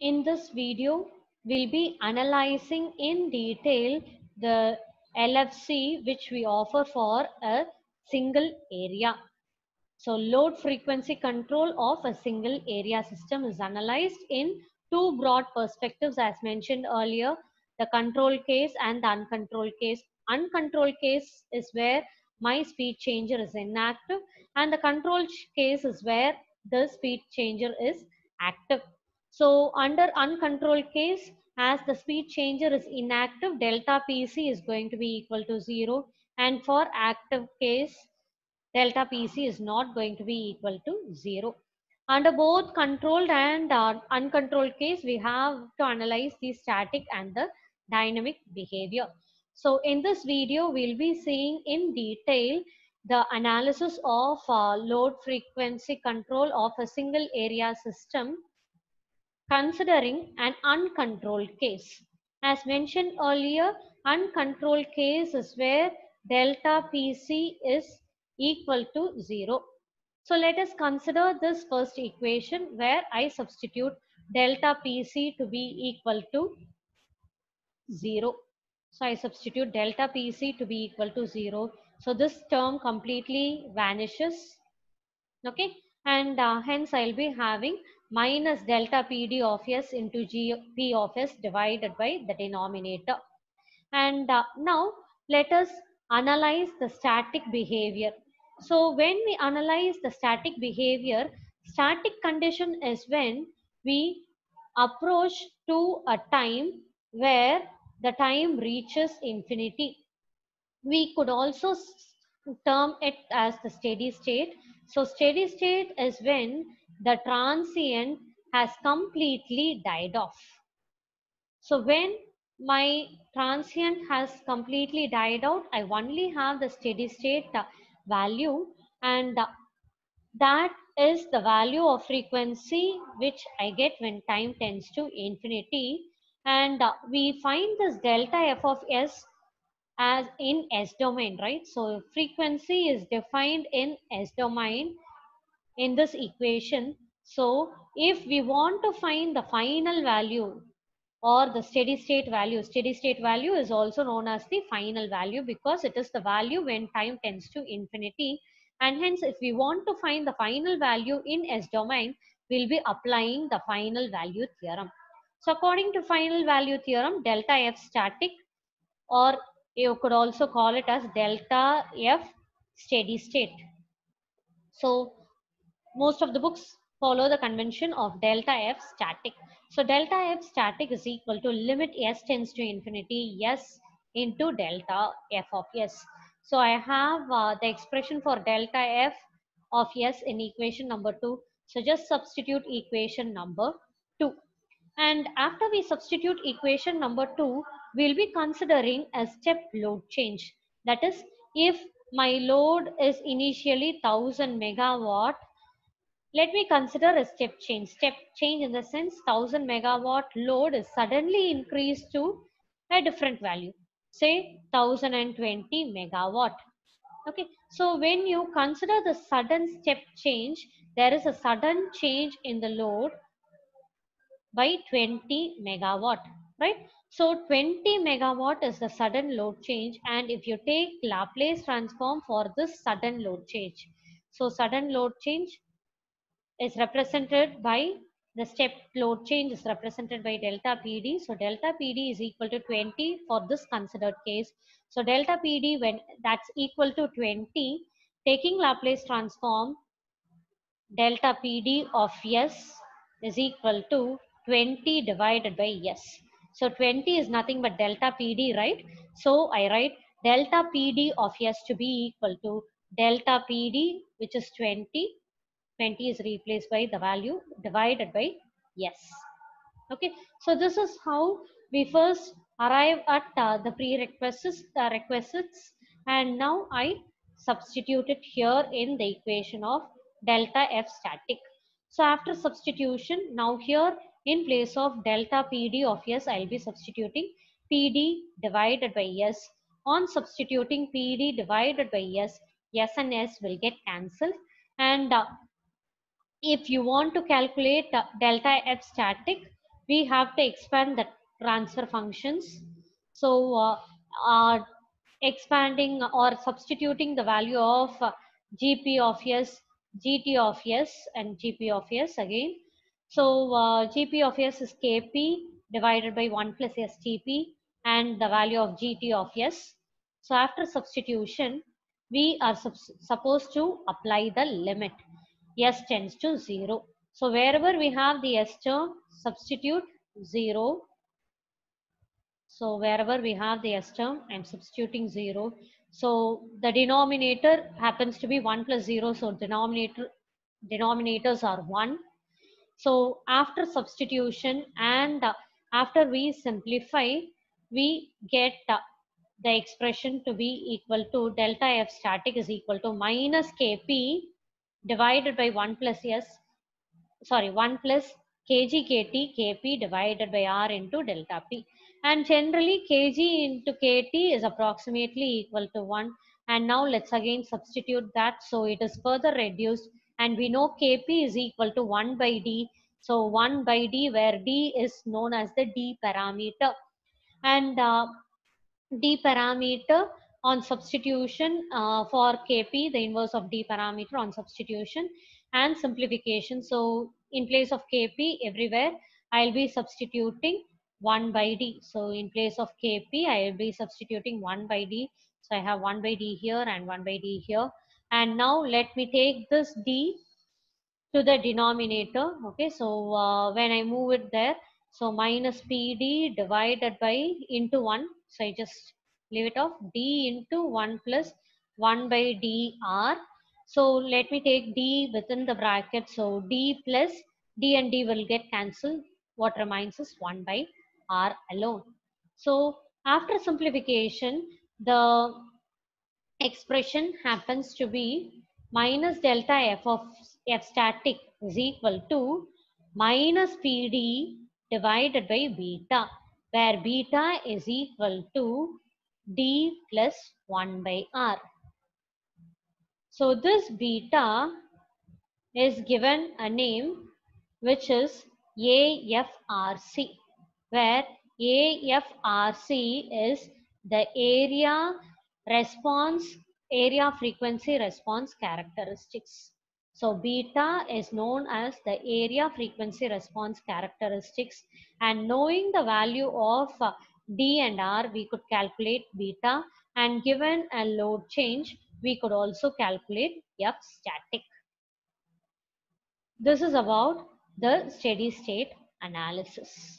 In this video, we'll be analyzing in detail the LFC which we offer for a single area. So load frequency control of a single area system is analyzed in two broad perspectives as mentioned earlier, the control case and the uncontrolled case. Uncontrolled case is where my speed changer is inactive, and the control case is where the speed changer is active. So under uncontrolled case, as the speed changer is inactive, delta PC is going to be equal to 0, and for active case, delta PC is not going to be equal to 0. Under both controlled and uncontrolled case, we have to analyze the static and the dynamic behavior. So in this video, we'll be seeing in detail the analysis of load frequency control of a single area system considering an uncontrolled case. As mentioned earlier, uncontrolled case is where delta PC is equal to 0. So let us consider this first equation where I substitute delta PC to be equal to 0. So I substitute delta PC to be equal to 0. So this term completely vanishes. Okay, and hence I'll be having minus delta PD of S into P of S divided by the denominator. And now let us analyze the static behavior. So when we analyze the static behavior, static condition is when we approach to a time where the time reaches infinity. We could also term it as the steady state. So steady state is when the transient has completely died off. So when my transient has completely died out, I only have the steady state value, and that is the value of frequency which I get when time tends to infinity. And we find this delta f of s as in S domain, right? So frequency is defined in S domain in this equation. So if we want to find the final value or the steady state value is also known as the final value because it is the value when time tends to infinity. And hence, if we want to find the final value in S domain, we'll be applying the final value theorem. So according to final value theorem, delta F static, or you could also call it as delta F steady state. So most of the books follow the convention of delta F static. So delta F static is equal to limit S tends to infinity S into delta F of S. So I have the expression for delta F of S in equation number 2. So just substitute equation number 2. And after we substitute equation number 2, we'll be considering a step load change. That is, if my load is initially 1000 megawatt, let me consider a step change. Step change in the sense 1000 megawatt load is suddenly increased to a different value, say 1020 megawatt. Okay, so when you consider the sudden step change, there is a sudden change in the load by 20 megawatt, right? So 20 megawatt is the sudden load change, and if you take Laplace transform for this sudden load change, so sudden load change is represented by the step load change is represented by delta PD. So delta PD is equal to 20 for this considered case. So delta PD, when that's equal to 20, taking Laplace transform, delta PD of S is equal to 20 divided by S. So 20 is nothing but delta PD, right? So I write delta PD of S to be equal to delta PD, which is 20. 20 is replaced by the value divided by S. Okay, so this is how we first arrive at the requisites, and now I substitute it here in the equation of delta F static. So after substitution, now here in place of delta PD of S, I'll be substituting PD divided by S. On substituting PD divided by S and S will get cancelled, and if you want to calculate delta F static, we have to expand the transfer functions. So expanding or substituting the value of GP of S, GT of S, and GP of S again. So GP of S is KP divided by 1 plus STP and the value of GT of S. So after substitution, we are supposed to apply the limit. S tends to 0. So wherever we have the S term, substitute 0. So wherever we have the S term, I'm substituting 0. So the denominator happens to be 1 plus 0. So denominators are 1. So after substitution and after we simplify, we get the expression to be equal to delta F static is equal to minus Kp divided by 1 plus S, sorry, 1 plus kg kt kp divided by r into delta p, and generally kg into kt is approximately equal to 1. And now let's again substitute that, so it is further reduced, and we know kp is equal to 1 by d. So 1 by d, where d is known as the d parameter, and d parameter on substitution for kp, the inverse of d parameter on substitution and simplification. So in place of kp everywhere, I'll be substituting 1 by d. So in place of kp, I will be substituting 1 by d. So I have 1 by d here and 1 by d here. And now let me take this d to the denominator. Okay, so when I move it there, so minus pd divided by into 1, so I just leave it off, d into 1 plus 1 by dr. So let me take d within the bracket, so d plus d and d will get cancelled. What remains is 1 by r alone. So after simplification, the expression happens to be minus delta f of f static is equal to minus pd divided by beta, where beta is equal to d plus 1 by r. So this beta is given a name which is AFRC, where AFRC is the area frequency response characteristics. So beta is known as the area frequency response characteristics, and knowing the value of D and R, we could calculate beta, and given a load change, we could also calculate F static. This is about the steady state analysis.